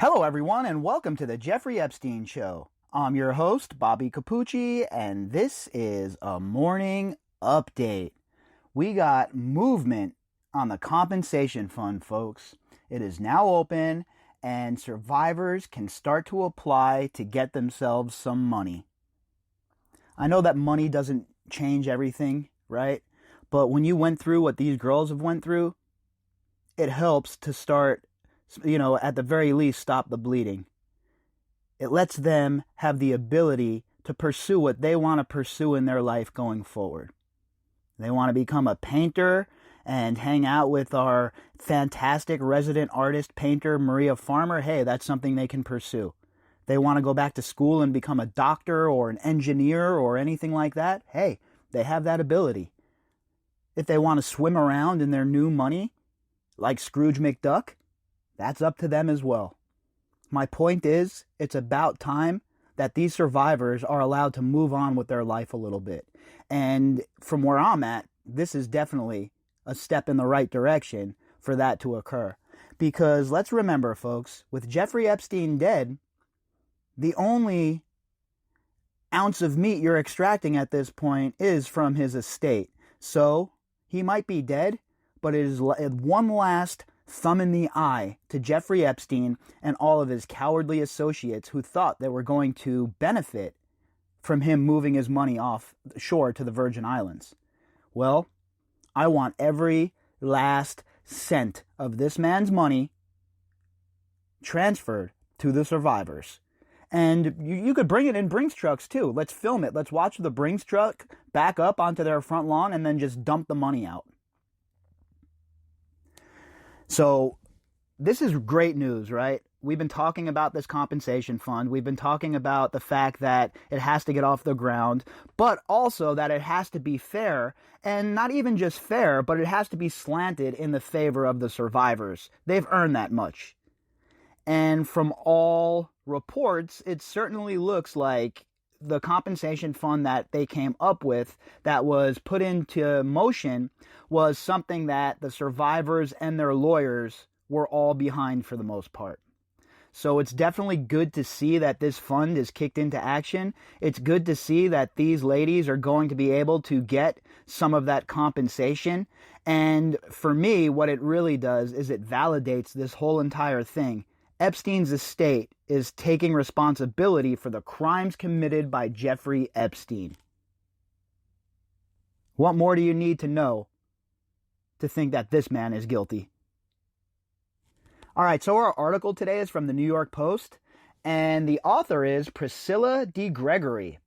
Hello, everyone, and welcome to the Jeffrey Epstein Show. I'm your host, Bobbycapucci, and this is a morning update. We got movement on the compensation fund, folks. It is now open, and survivors can start to apply to get themselves some money. I know that money doesn't change everything, right? But when you went through what these girls have went through, it helps to start, at the very least, stop the bleeding. It lets them have the ability to pursue what they want to pursue in their life going forward. They want to become a painter and hang out with our fantastic resident artist painter, Maria Farmer. Hey, that's something they can pursue. They want to go back to school and become a doctor or an engineer or anything like that. Hey, they have that ability. If they want to swim around in their new money, like Scrooge McDuck, that's up to them as well. My point is, it's about time that these survivors are allowed to move on with their life a little bit. And from where I'm at, this is definitely a step in the right direction for that to occur. Because let's remember, folks, with Jeffrey Epstein dead, the only ounce of meat you're extracting at this point is from his estate. So he might be dead, but it is one last thumb in the eye to Jeffrey Epstein and all of his cowardly associates who thought they were going to benefit from him moving his money off shore to the Virgin Islands. Well, I want every last cent of this man's money transferred to the survivors. And you could bring it in Brinks trucks too. Let's film it. Let's watch the Brinks truck back up onto their front lawn and then just dump the money out. So this is great news, right? We've been talking about this compensation fund. We've been talking about the fact that it has to get off the ground, but also that it has to be fair, and not even just fair, but it has to be slanted in the favor of the survivors. They've earned that much. And from all reports, it certainly looks like the compensation fund that they came up with, that was put into motion, was something that the survivors and their lawyers were all behind for the most part. So it's definitely good to see that this fund is kicked into action. It's good to see that these ladies are going to be able to get some of that compensation. And for me, what it really does is it validates this whole entire thing. Epstein's estate is taking responsibility for the crimes committed by Jeffrey Epstein. What more do you need to know to think that this man is guilty? All right, so our article today is from the New York Post, and the author is Priscilla D. Gregory.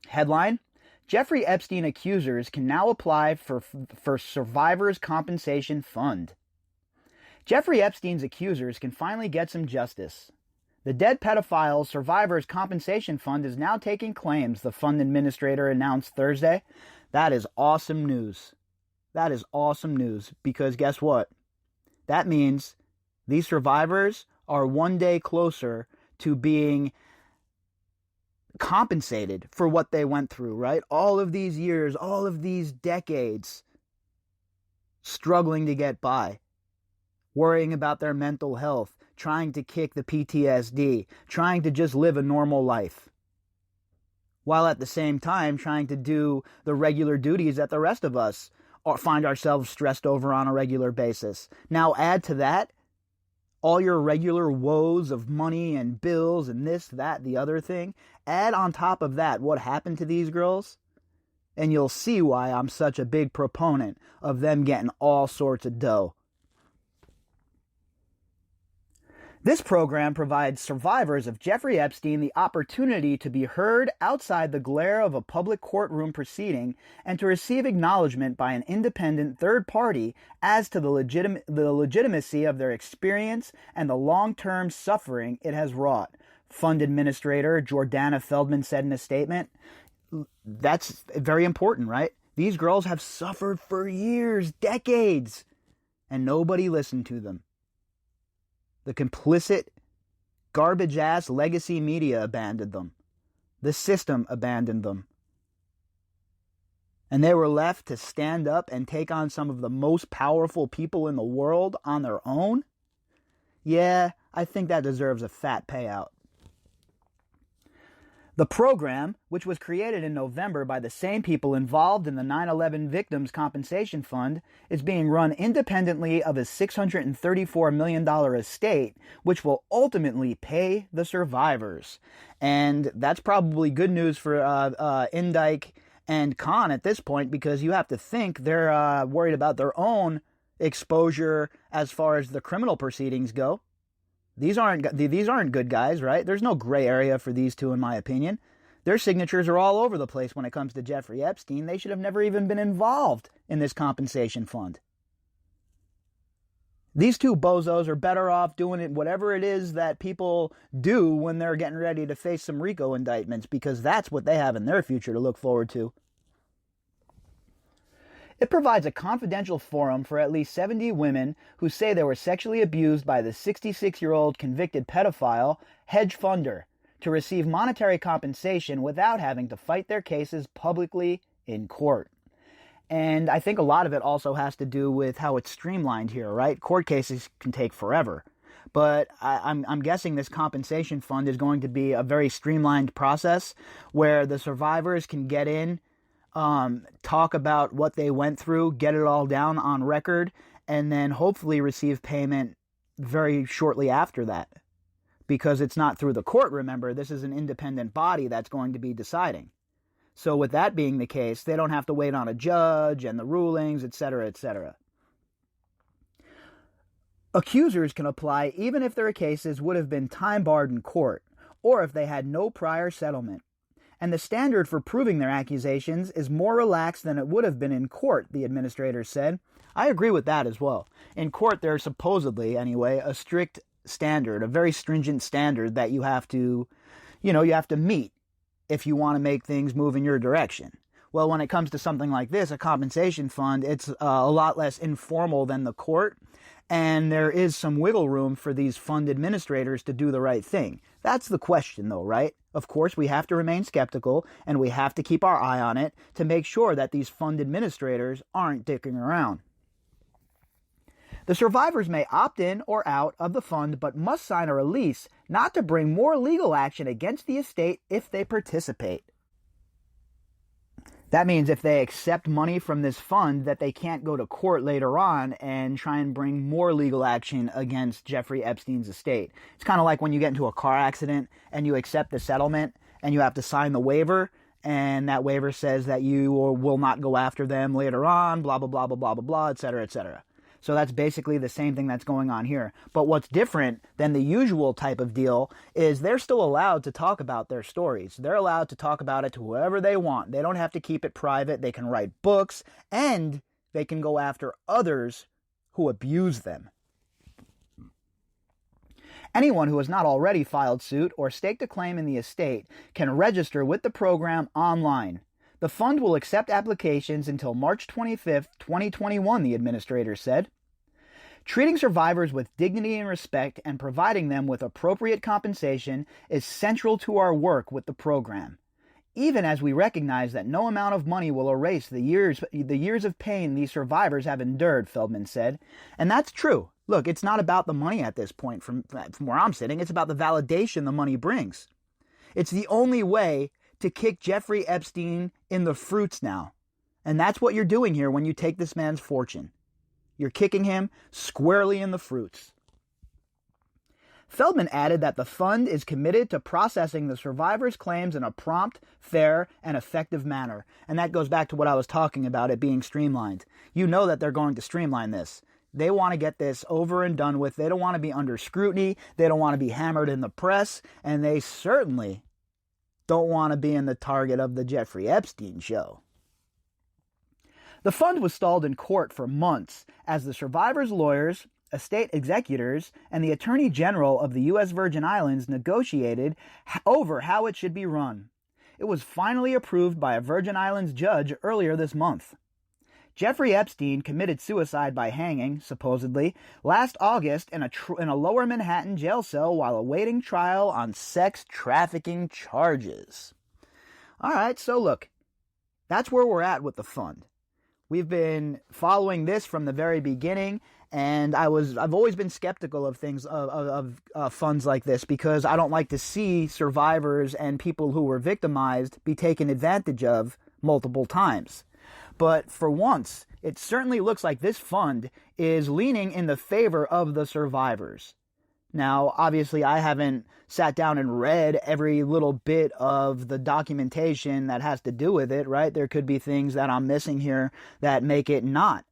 Headline: Jeffrey Epstein accusers can now apply for survivors' compensation fund. Jeffrey Epstein's accusers can finally get some justice. The Dead Pedophile Survivors Compensation Fund is now taking claims, the fund administrator announced Thursday. That is awesome news. That is awesome news, because guess what? That means these survivors are one day closer to being compensated for what they went through, right? All of these years, all of these decades, struggling to get by. Worrying about their mental health, trying to kick the PTSD, trying to just live a normal life, while at the same time trying to do the regular duties that the rest of us find ourselves stressed over on a regular basis. Now add to that all your regular woes of money and bills and this, that, the other thing. Add on top of that what happened to these girls, and you'll see why I'm such a big proponent of them getting all sorts of dough. This program provides survivors of Jeffrey Epstein the opportunity to be heard outside the glare of a public courtroom proceeding and to receive acknowledgement by an independent third party as to the legitimacy of their experience and the long-term suffering it has wrought, Fund Administrator Jordana Feldman said in a statement. That's very important, right? These girls have suffered for years, decades, and nobody listened to them. The complicit, garbage-ass legacy media abandoned them. The system abandoned them. And they were left to stand up and take on some of the most powerful people in the world on their own? Yeah, I think that deserves a fat payout. The program, which was created in November by the same people involved in the 9/11 Victims Compensation Fund, is being run independently of his $634 million estate, which will ultimately pay the survivors. And that's probably good news for Indike and Khan at this point, because you have to think they're worried about their own exposure as far as the criminal proceedings go. These aren't good guys, right? There's no gray area for these two, in my opinion. Their signatures are all over the place when it comes to Jeffrey Epstein. They should have never even been involved in this compensation fund. These two bozos are better off doing it, whatever it is that people do when they're getting ready to face some RICO indictments, because that's what they have in their future to look forward to. It provides a confidential forum for at least 70 women who say they were sexually abused by the 66-year-old convicted pedophile hedge funder to receive monetary compensation without having to fight their cases publicly in court. And I think a lot of it also has to do with how it's streamlined here, right? Court cases can take forever. But I'm guessing this compensation fund is going to be a very streamlined process where the survivors can get in, talk about what they went through, get it all down on record, and then hopefully receive payment very shortly after that. Because it's not through the court, remember, this is an independent body that's going to be deciding. So with that being the case, they don't have to wait on a judge and the rulings, etc., etc. Accusers can apply even if their cases would have been time-barred in court, or if they had no prior settlement. And the standard for proving their accusations is more relaxed than it would have been in court, the administrator said. I agree with that as well. In court, there's supposedly, anyway, a strict standard, a very stringent standard that you have to meet if you want to make things move in your direction. Well, when it comes to something like this, a compensation fund, it's a lot less informal than the court, and there is some wiggle room for these fund administrators to do the right thing. That's the question, though, right? Of course, we have to remain skeptical, and we have to keep our eye on it to make sure that these fund administrators aren't dicking around. The survivors may opt in or out of the fund, but must sign a release not to bring more legal action against the estate if they participate. That means if they accept money from this fund, that they can't go to court later on and try and bring more legal action against Jeffrey Epstein's estate. It's kind of like when you get into a car accident and you accept the settlement and you have to sign the waiver, and that waiver says that you will not go after them later on, blah, blah, blah, blah, blah, blah, blah, etc., etc. So that's basically the same thing that's going on here. But what's different than the usual type of deal is they're still allowed to talk about their stories. They're allowed to talk about it to whoever they want. They don't have to keep it private. They can write books, and they can go after others who abuse them. Anyone who has not already filed suit or staked a claim in the estate can register with the program online. The fund will accept applications until March 25th, 2021, the administrator said. Treating survivors with dignity and respect and providing them with appropriate compensation is central to our work with the program, even as we recognize that no amount of money will erase the years of pain these survivors have endured, Feldman said. And that's true. Look, it's not about the money at this point from where I'm sitting. It's about the validation the money brings. It's the only way to kick Jeffrey Epstein in the fruits now. And that's what you're doing here when you take this man's fortune. You're kicking him squarely in the fruits. Feldman added that the fund is committed to processing the survivors' claims in a prompt, fair, and effective manner. And that goes back to what I was talking about, it being streamlined. You know that they're going to streamline this. They want to get this over and done with. They don't want to be under scrutiny. They don't want to be hammered in the press. And they certainly don't want to be in the target of the Jeffrey Epstein show. The fund was stalled in court for months as the survivors' lawyers, estate executors, and the Attorney General of the U.S. Virgin Islands negotiated over how it should be run. It was finally approved by a Virgin Islands judge earlier this month. Jeffrey Epstein committed suicide by hanging, supposedly, last August in a lower Manhattan jail cell while awaiting trial on sex trafficking charges. All right, so look, that's where we're at with the fund. We've been following this from the very beginning, And I've always been skeptical of things, funds like this, because I don't like to see survivors and people who were victimized be taken advantage of multiple times. But for once, it certainly looks like this fund is leaning in the favor of the survivors. Now, obviously, I haven't sat down and read every little bit of the documentation that has to do with it, right? There could be things that I'm missing here that make it not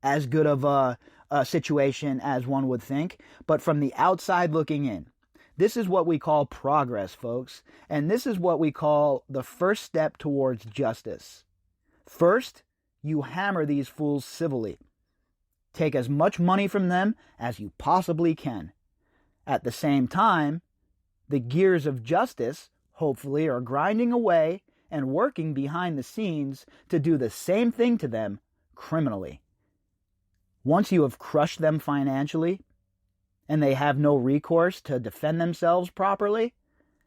as good of a situation as one would think. But from the outside looking in, this is what we call progress, folks. And this is what we call the first step towards justice. First, you hammer these fools civilly. Take as much money from them as you possibly can. At the same time, the gears of justice, hopefully, are grinding away and working behind the scenes to do the same thing to them criminally. Once you have crushed them financially, and they have no recourse to defend themselves properly,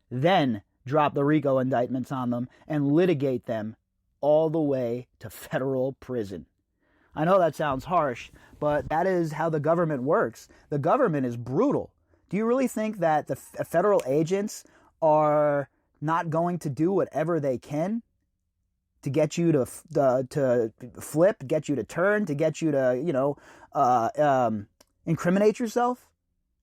then drop the RICO indictments on them and litigate them all the way to federal prison. I know that sounds harsh, but that is how the government works. The government is brutal. Do you really think that the federal agents are not going to do whatever they can to get you to flip, get you to turn, to get you to, incriminate yourself?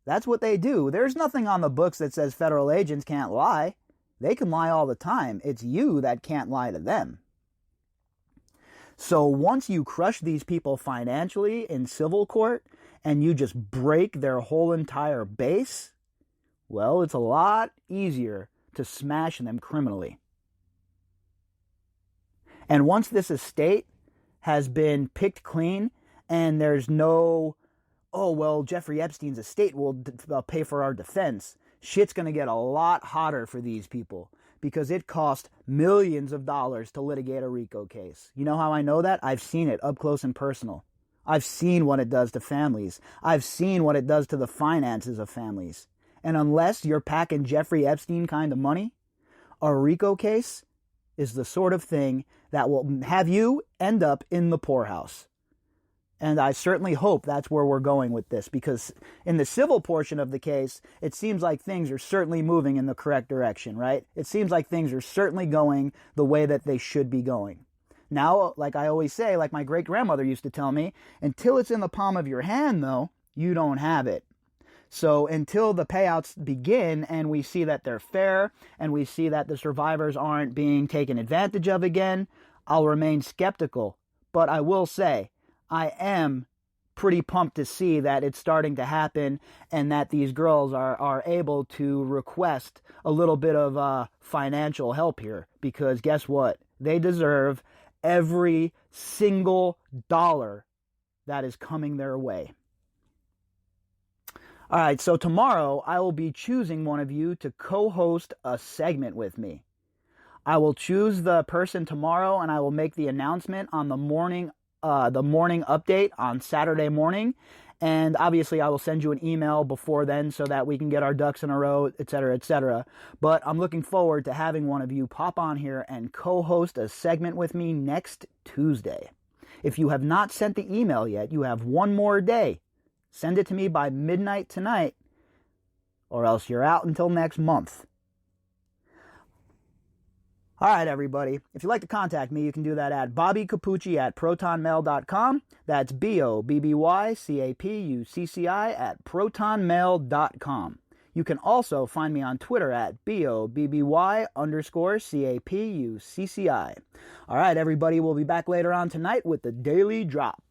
That's what they do. There's nothing on the books that says federal agents can't lie. They can lie all the time. It's you that can't lie to them. So once you crush these people financially in civil court and you just break their whole entire base, well, it's a lot easier to smash them criminally. And once this estate has been picked clean and there's no, oh, well, Jeffrey Epstein's estate will pay for our defense, shit's going to get a lot hotter for these people, because it cost millions of dollars to litigate a RICO case. You know how I know that? I've seen it up close and personal. I've seen what it does to families. I've seen what it does to the finances of families. And unless you're packing Jeffrey Epstein kind of money, a RICO case is the sort of thing that will have you end up in the poorhouse. And I certainly hope that's where we're going with this, because in the civil portion of the case, it seems like things are certainly moving in the correct direction, right? It seems like things are certainly going the way that they should be going. Now, like I always say, like my great-grandmother used to tell me, until it's in the palm of your hand, though, you don't have it. So until the payouts begin and we see that they're fair and we see that the survivors aren't being taken advantage of again, I'll remain skeptical. But I will say, I am pretty pumped to see that it's starting to happen and that these girls are able to request a little bit of financial help here, because guess what? They deserve every single dollar that is coming their way. All right, so tomorrow I will be choosing one of you to co-host a segment with me. I will choose the person tomorrow and I will make the announcement on the morning update on Saturday morning. And obviously I will send you an email before then so that we can get our ducks in a row, etc., etc. But I'm looking forward to having one of you pop on here and co-host a segment with me next Tuesday. If you have not sent the email yet, you have one more day. Send it to me by midnight tonight, or else you're out until next month. All right, everybody. If you'd like to contact me, you can do that at bobbycapucci@protonmail.com. That's BOBBYCAPUCCI@protonmail.com. You can also find me on Twitter at BOBBY_CAPUCCI. All right, everybody. We'll be back later on tonight with the Daily Drop.